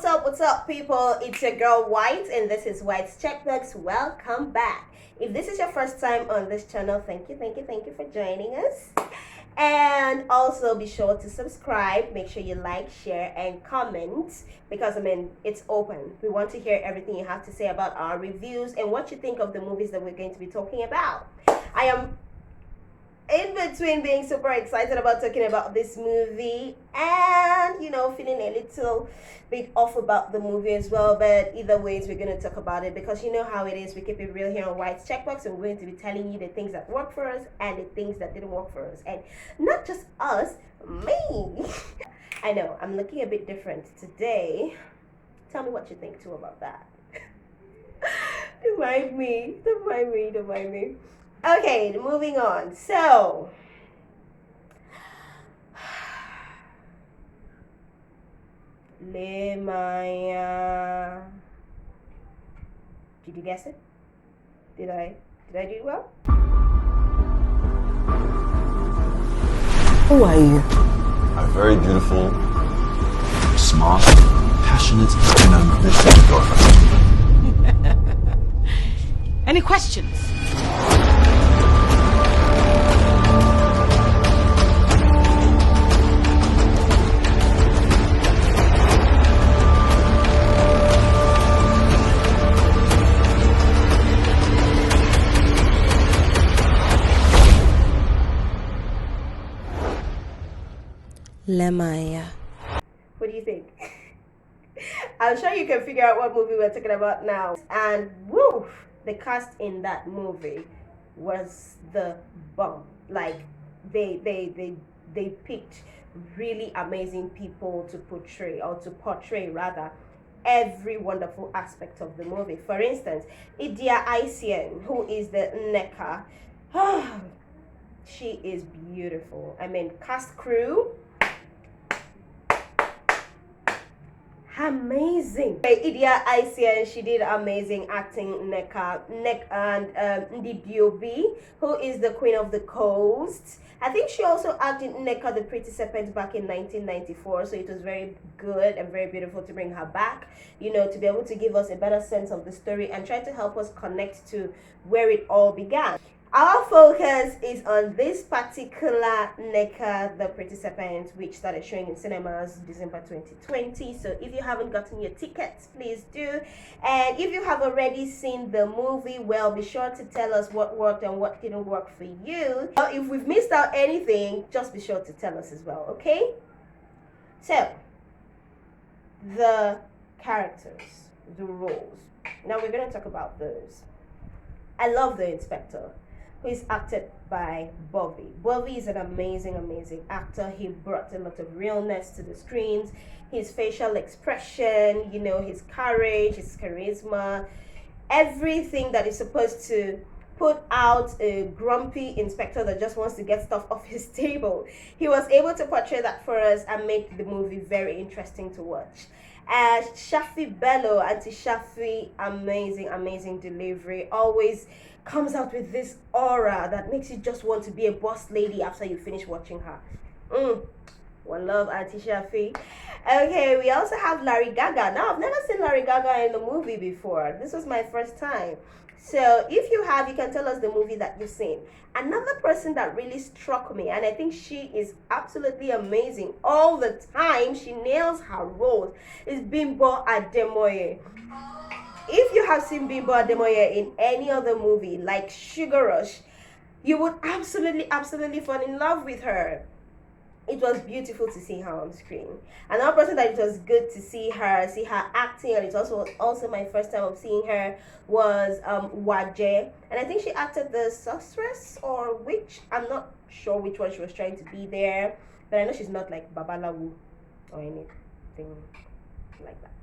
what's up, people? It's your girl White, and this is White's Checkbox. Welcome back. If this is your first time on this channel, thank you for joining us. And also be sure to subscribe. Make sure you like, share, and comment because it's open. We want to hear everything you have to say about our reviews and what you think of the movies that we're going to be talking about. I am in between being super excited about talking about this movie and feeling a little bit off about the movie as well, but either ways we're going to talk about it because you know how it is. We keep it real here on White's Checkbox, and we're going to be telling you the things that work for us and the things that didn't work for us, and not just us, me. I know I'm looking a bit different today. Tell me what you think too about that. Don't mind me. Okay, moving on. So, Nneka. Did you guess it? Did I do well? Who are you? I'm very beautiful, smart, passionate, and ambitious. Any questions? Lemaya. What do you think? I'm sure you can figure out what movie we're talking about now. And woo, the cast in that movie was the bomb. Like they picked really amazing people to portray rather every wonderful aspect of the movie. For instance, Idia Aisien, who is the Nneka, she is beautiful. Cast crew, amazing. Idia Aisien, she did amazing acting. Nneka and Ndidiobi, who is the Queen of the Coast. I think she also acted Nneka the Pretty Serpent back in 1994, so it was very good and very beautiful to bring her back, to be able to give us a better sense of the story and try to help us connect to where it all began. Our focus is on this particular Nneka the Pretty Serpent, which started showing in cinemas December 2020. So if you haven't gotten your tickets, please do. And if you have already seen the movie, well, be sure to tell us what worked and what didn't work for you. If we've missed out anything, just be sure to tell us as well, okay? So, the characters, the roles. Now we're going to talk about those. I love the inspector, who is acted by Bobby. Bobby is an amazing actor. He brought a lot of realness to the screens. His facial expression, his courage, his charisma, everything that is supposed to put out a grumpy inspector that just wants to get stuff off his table. He was able to portray that for us and make the movie very interesting to watch. Shafi Bello, Auntie Shafi, amazing delivery. Always comes out with this aura that makes you just want to be a boss lady after you finish watching her. One love, Auntie Shafi. Okay, we also have Larry Gaga. Now, I've never seen Larry Gaga in a movie before. This was my first time. So if you have, you can tell us the movie that you've seen. Another person that really struck me, and I think she is absolutely amazing all the time, she nails her roles, is Bimbo Ademoye. If you have seen Bimbo Ademoye in any other movie like Sugar Rush, you would absolutely fall in love with her. It was beautiful to see her on screen. Another person that it was good to see her acting, and it's also my first time of seeing her, was Waje. And I think she acted the sorceress or witch. I'm not sure which one she was trying to be there, but I know she's not like Babalawu or anything like that.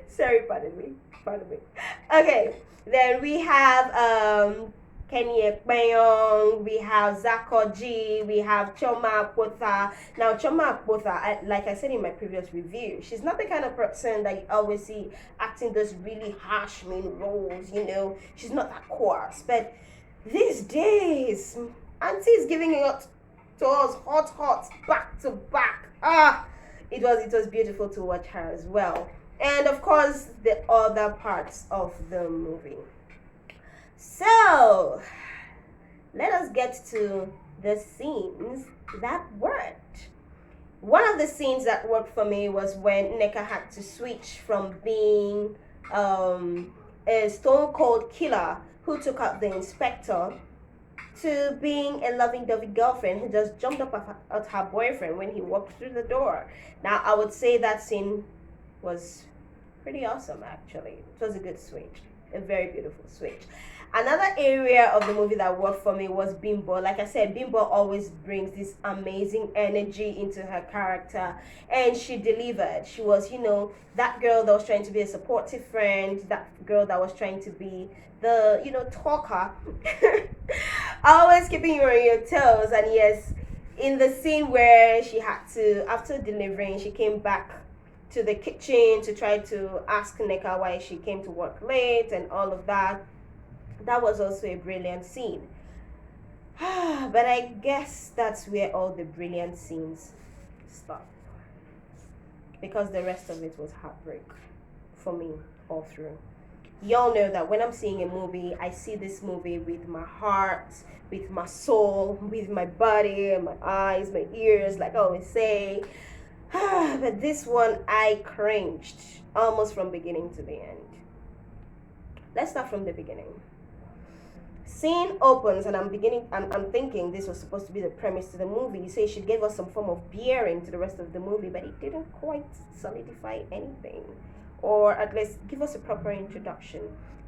Sorry, pardon me. Okay, then we have Kenny Ekpenyong, we have Zakoji, we have Choma Akpotha. Now, Choma Akpotha, like I said in my previous review, she's not the kind of person that you always see acting those really harsh main roles, She's not that coarse. But these days, Auntie is giving it to us hot, back to back. It was beautiful to watch her as well. And of course the other parts of the movie. So let us get to the scenes that worked. One of the scenes that worked for me was when Nneka had to switch from being a stone cold killer who took out the inspector to being a loving-dovey girlfriend who just jumped up at her boyfriend when he walked through the door. Now, I would say that scene was pretty awesome, actually. It was a good switch, a very beautiful switch. Another area of the movie that worked for me was Bimbo. Like I said, Bimbo always brings this amazing energy into her character, and she delivered. She was, that girl that was trying to be a supportive friend, that girl that was trying to be the, talker, always keeping you on your toes. And yes, in the scene where she had to, after delivering, she came back to the kitchen to try to ask Nneka why she came to work late and all of that. That was also a brilliant scene. But I guess that's where all the brilliant scenes stop. Because the rest of it was heartbreak for me all through. Y'all know that when I'm seeing a movie, I see this movie with my heart, with my soul, with my body, my eyes, my ears, like I always say. But this one, I cringed almost from beginning to the end. Let's start from the beginning. Scene opens and I'm thinking this was supposed to be the premise to the movie. So she gave us some form of bearing to the rest of the movie, but it didn't quite solidify anything, or at least give us a proper introduction.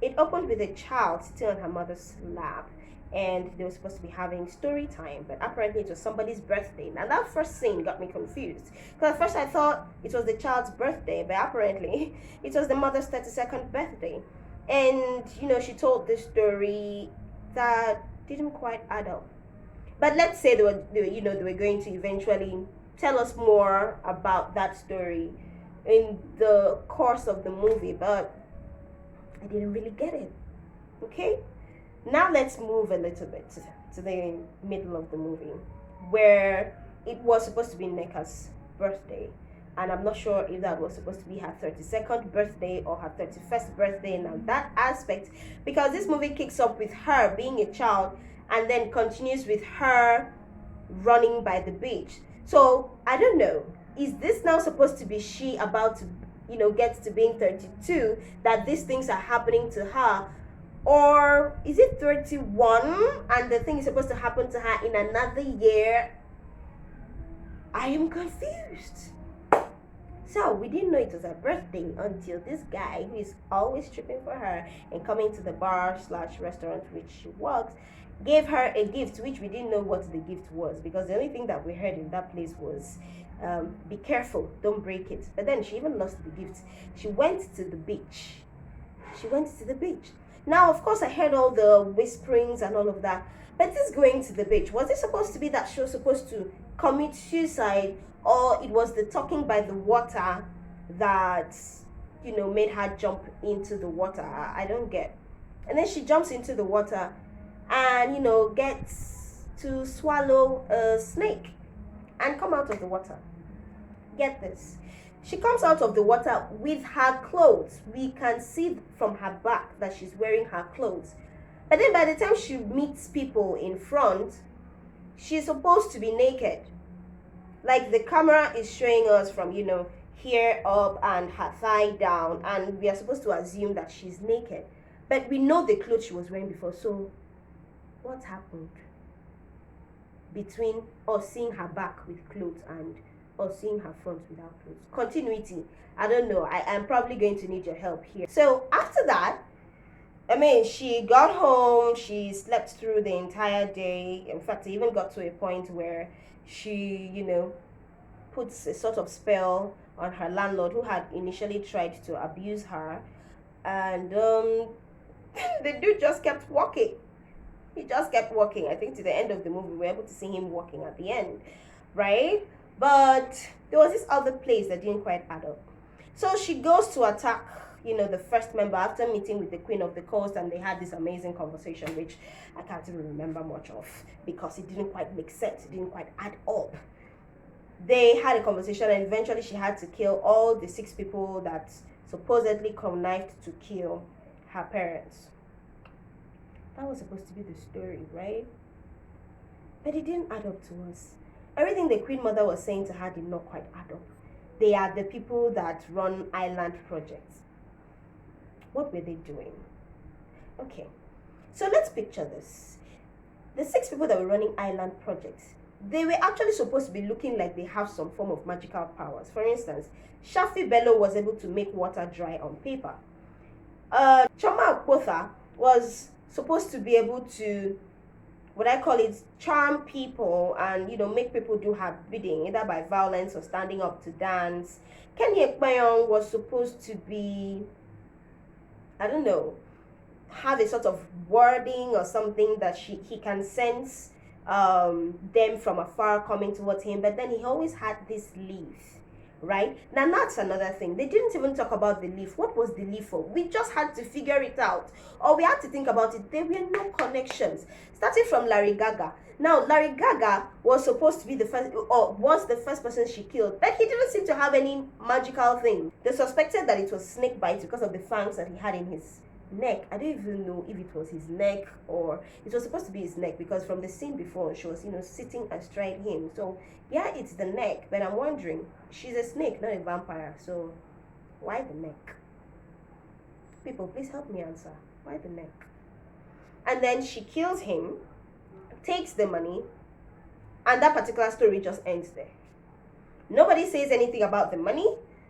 It opened with a child sitting on her mother's lap, and they were supposed to be having story time, but apparently it was somebody's birthday. Now that first scene got me confused, because at first I thought it was the child's birthday, but apparently it was the mother's 32nd birthday. And she told this story that didn't quite add up. But let's say they were going to eventually tell us more about that story in the course of the movie, but I didn't really get it. Okay? Now let's move a little bit to the middle of the movie, where it was supposed to be Nneka's birthday. And I'm not sure if that was supposed to be her 32nd birthday or her 31st birthday. Now that aspect, because this movie kicks up with her being a child and then continues with her running by the beach. So I don't know, is this now supposed to be she about to get to being 32, that these things are happening to her? Or is it 31 and the thing is supposed to happen to her in another year? I am confused. So we didn't know it was her birthday until this guy, who is always tripping for her and coming to the bar/restaurant which she works, gave her a gift, which we didn't know what the gift was, because the only thing that we heard in that place was, be careful, don't break it. But then she even lost the gift. She went to the beach. Now, of course, I heard all the whisperings and all of that. But this going to the beach, was it supposed to be that she was supposed to commit suicide, or it was the talking by the water that made her jump into the water? I don't get. And then she jumps into the water and gets to swallow a snake and come out of the water. Get this, she comes out of the water with her clothes. We can see from her back that she's wearing her clothes. But then by the time she meets people in front, she's supposed to be naked. Like the camera is showing us from, here up and her thigh down, and we are supposed to assume that she's naked. But we know the clothes she was wearing before, so what happened between us seeing her back with clothes and us seeing her front without clothes? Continuity, I don't know. I am probably going to need your help here. So after that, she got home, she slept through the entire day. In fact, it even got to a point where she, puts a sort of spell on her landlord, who had initially tried to abuse her. And the dude just kept walking. He just kept walking. I think to the end of the movie, we were able to see him walking at the end, right? But there was this other place that didn't quite add up. So she goes to attack the first member after meeting with the Queen of the Coast, and they had this amazing conversation, which I can't even remember much of because it didn't quite make sense. It didn't quite add up. They had a conversation, and eventually she had to kill all the 6 people that supposedly connived to kill her parents. That was supposed to be the story, right? But it didn't add up to us. Everything the Queen Mother was saying to her did not quite add up. They are the people that run island projects. What were they doing? Okay, so let's picture this. The 6 people that were running island projects, they were actually supposed to be looking like they have some form of magical powers. For instance, Shafi Bello was able to make water dry on paper. Choma Akpotha was supposed to be able to, what I call it, charm people and, make people do her bidding, either by violence or standing up to dance. Kenny Ekpayong was supposed to be, I don't know, have a sort of wording or something that he can sense them from afar coming towards him, but then he always had this leaf, right? Now that's another thing. They didn't even talk about the leaf. What was the leaf for? We just had to figure it out, or we had to think about it. There were no connections, starting from Larry Gaga. Now Larry Gaga was supposed to be the first, or was the first person she killed, but he didn't seem to have any magical thing. They suspected that it was snake bite because of the fangs that he had in his neck. I don't even know if it was his neck or it was supposed to be his neck, because from the scene before she was sitting astride him. So yeah, it's the neck, but I'm wondering, she's a snake, not a vampire, so why the neck? People, please help me answer. Why the neck? And then she kills him, takes the money, and that particular story just ends there. Nobody says anything about the money.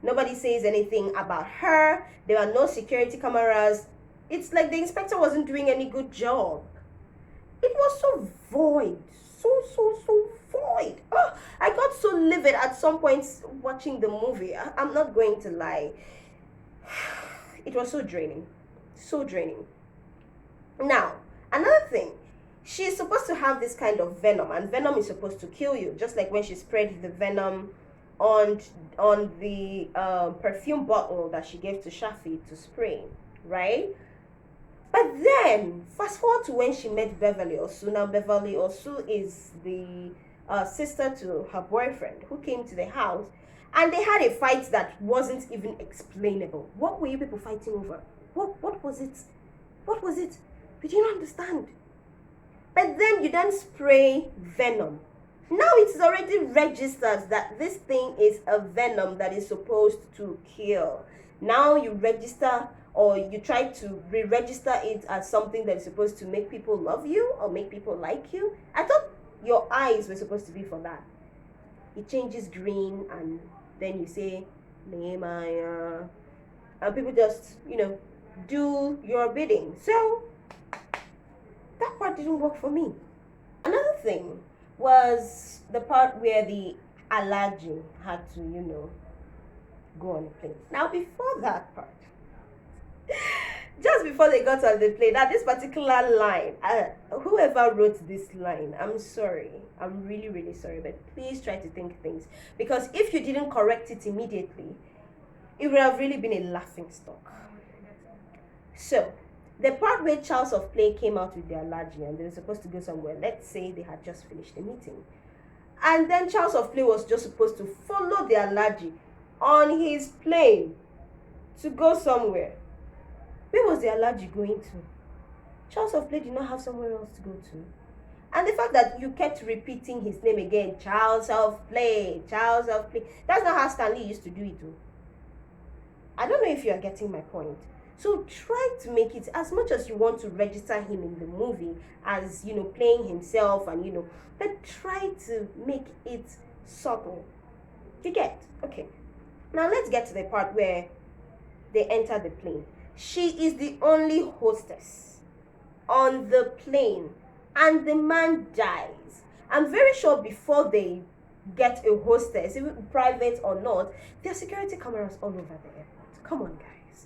Nobody says anything about her. There are no security cameras. It's like the inspector wasn't doing any good job. It was so void. So void. Oh, I got so livid at some points watching the movie. I'm not going to lie. It was so draining. So draining. Now, another thing. She's supposed to have this kind of venom, and venom is supposed to kill you, just like when she spread the venom on the perfume bottle that she gave to Shafi to spray, right? But then, fast forward to when she met Beverly Osu. Now, Beverly Osu is the sister to her boyfriend who came to the house, and they had a fight that wasn't even explainable. What were you people fighting over? What was it? What was it? We didn't understand. But then you then spray venom. Now it's already registered that this thing is a venom that is supposed to kill. Now you register, or you try to re-register it as something that is supposed to make people love you or make people like you. I thought your eyes were supposed to be for that. It changes green, and then you say, Nehemiah, and people just, do your bidding. So that part didn't work for me. Another thing was the part where the Alaji had to, go on the plane. Now, before that part, just before they got on the plane, now this particular line, whoever wrote this line, I'm sorry. I'm really, really sorry, but please try to think things. Because if you didn't correct it immediately, it would have really been a laughing stock. So, the part where Charles of Play came out with the allergy and they were supposed to go somewhere, let's say they had just finished the meeting. And then Charles of Play was just supposed to follow the allergy on his plane to go somewhere. Where was the allergy going to? Charles of Play did not have somewhere else to go to. And the fact that you kept repeating his name again, Charles of Play, Charles of Play, that's not how Stanley used to do it too. I don't know if you are getting my point. So try to make it, as much as you want to register him in the movie as, playing himself and, but try to make it subtle. You get? Okay. Now let's get to the part where they enter the plane. She is the only hostess on the plane, and the man dies. I'm very sure before they get a hostess, even private or not, there are security cameras all over the airport. Come on, guys.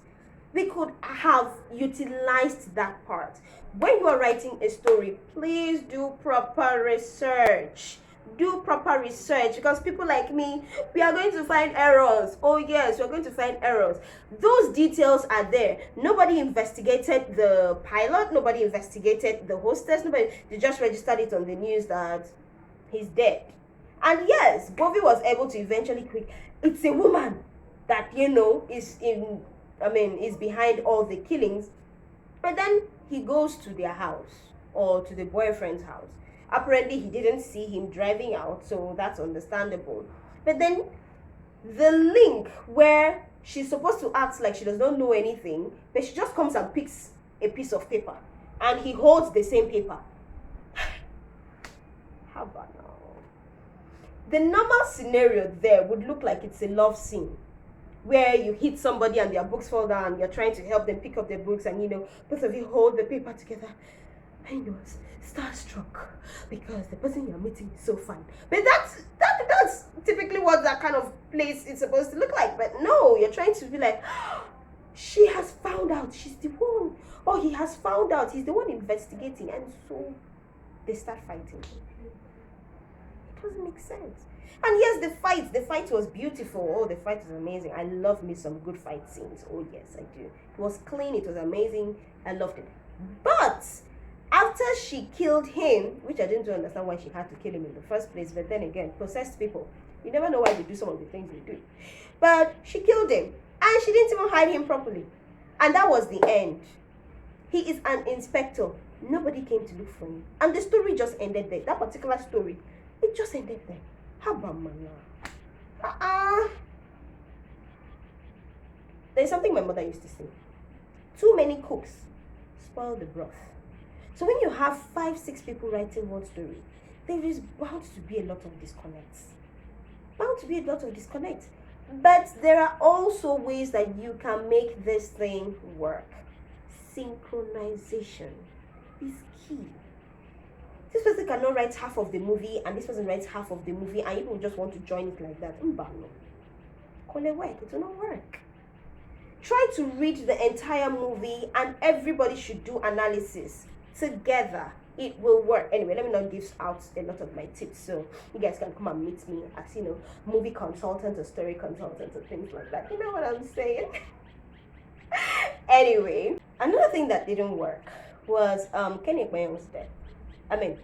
We could have utilized that part. When you are writing a story, please do proper research. Do proper research, because people like me, we are going to find errors. Oh yes, we're going to find errors. Those details are there. Nobody investigated the pilot. Nobody investigated the hostess. They just registered it on the news that he's dead. And yes, Bobby was able to eventually quick. It's a woman that is behind all the killings. But then he goes to their house or to the boyfriend's house. Apparently, he didn't see him driving out, so that's understandable. But then the link where she's supposed to act like she does not know anything, but she just comes and picks a piece of paper and he holds the same paper. How about now? The normal scenario there would look like it's a love scene where you hit somebody and their books fall down, you're trying to help them pick up their books, and both of you hold the paper together. I know, starstruck because the person you're meeting is so fun. But that's typically what that kind of place is supposed to look like. But no, you're trying to be like, she has found out she's the one, or he has found out he's the one investigating, and so they start fighting. It doesn't make sense. And yes, the fight was beautiful. Oh, the fight was amazing. I love me some good fight scenes. Oh yes, I do. It was clean, it was amazing. I loved it. But after she killed him, which I didn't understand why she had to kill him in the first place, but then again, possessed people, you never know why they do some of the things they do. But she killed him, and she didn't even hide him properly. And that was the end. He is an inspector. Nobody came to look for him. And the story just ended there. That particular story, it just ended there. There's something my mother used to say. Too many cooks spoil the broth. So when you have 5-6 people writing one story, there is bound to be a lot of disconnects. But there are also ways that you can make this thing work. Synchronization is key. This person cannot write half of the movie and this person writes half of the movie and you just want to join it like that. It will not work. Try to read the entire movie and everybody should do analysis together. It will work. Anyway, let me not give out a lot of my tips so you guys can come and meet me as movie consultant or story consultant or things like that. You know what I'm saying? Anyway, another thing that didn't work was Kenny was dead. I mean,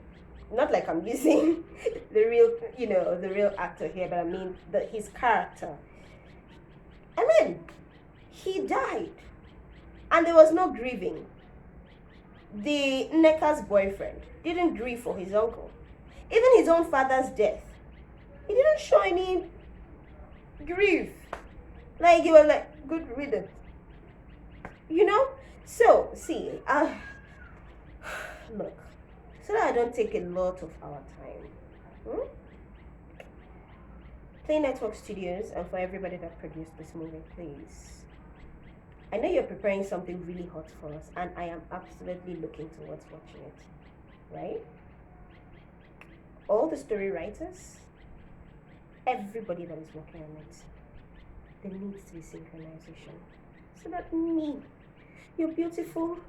not like I'm using the real actor here, but I mean his character. I mean, he died, and there was no grieving. The Nneka's boyfriend didn't grieve for his uncle, even his own father's death. He didn't show any grief. Like he was like, good riddance. So see, look. So that I don't take a lot of our time. Play Network Studios, and for everybody that produced this movie, please. I know you're preparing something really hot for us, and I am absolutely looking towards watching it. Right? All the story writers, everybody that is working on it, there needs to be synchronization. So that me, your beautiful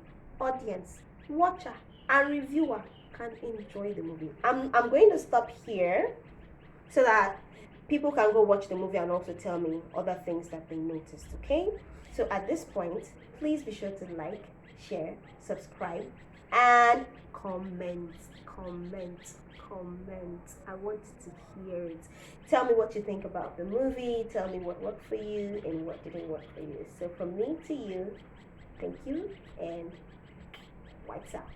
audience, watcher, and reviewer can enjoy the movie. I'm going to stop here so that people can go watch the movie and also tell me other things that they noticed, okay? So at this point, please be sure to like, share, subscribe, and comment. I want to hear it. Tell me what you think about the movie. Tell me what worked for you and what didn't work for you. So from me to you, thank you and wipes out.